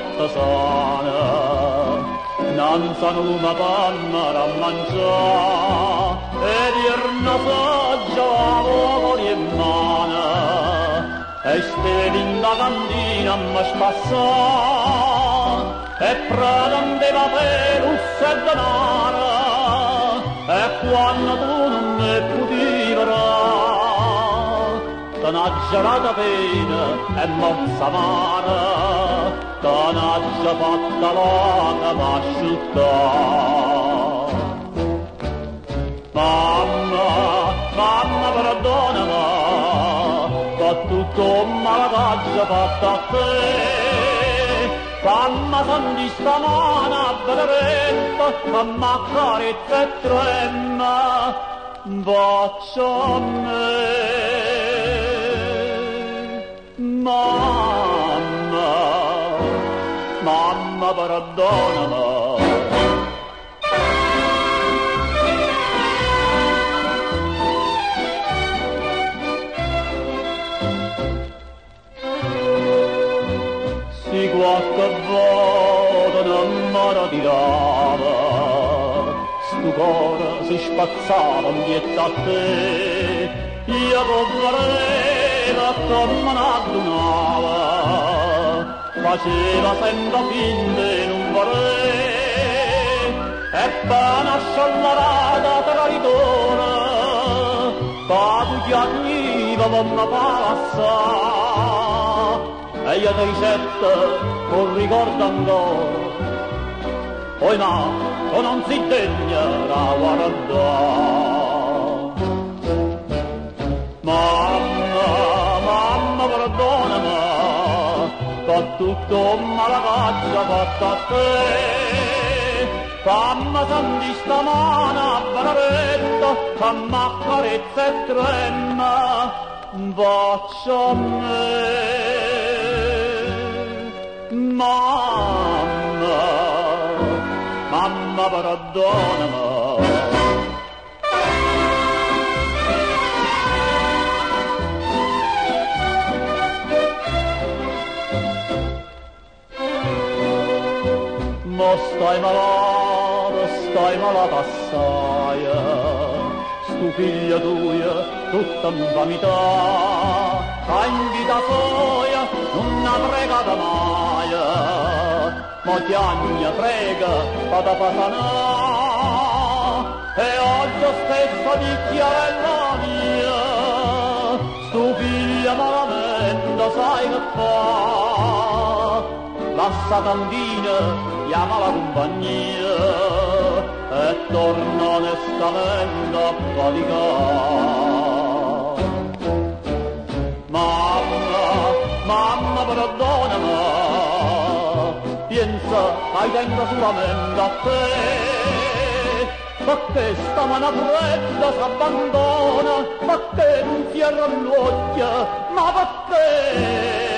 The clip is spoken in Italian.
fatta sana, non sono una panna a mangiare, e dirna saggia la in mano, e steve in la cantina ma spassa, e pradandeva per ussa e denaro, e quando tu non ne potevi t'ha girata pena e mozza amara, t'ha già fatta l'oca m'asciutta. Mamma, mamma perdonami, per tutto male t'ha già fatta a te, fammi senti sta mano a vedere, fammi accarezza e tremma, bacia a me. Mamma, mamma perdonami. Si qualche volta non mi ritirava, sto cuore si spazzava dietro a te, io povereva come n'addunava, faceva sempre finta di non volere, e poi nasce l'allarata tra ritorno, poi tu chiamiva come passa, e io ti ricetta non ricordo ancora, poi no, tu non si degna da guardare. Mamma, mamma perdonami, per tutto male che ho fatto a te, fammi senti sta mano a benedetta, fammi accarezza e tremma, bacia a me. Mamma, mamma perdonami. Ma stai malata assai, stu figlio tuo tutta in vanità, che in vita sua non ha pregata mai, ma chiagna prega fata pasana, e oggi stesso dichiara mia, stu figlio malamente sai che fa, lascia cantina, chiama la compagnia e torna onestamente a faticare. Mamma, mamma perdonami, pensa ai tempo solamente a te, perché sta mano fredda s'abbandona, perché non cierra l'occhio, ma perché?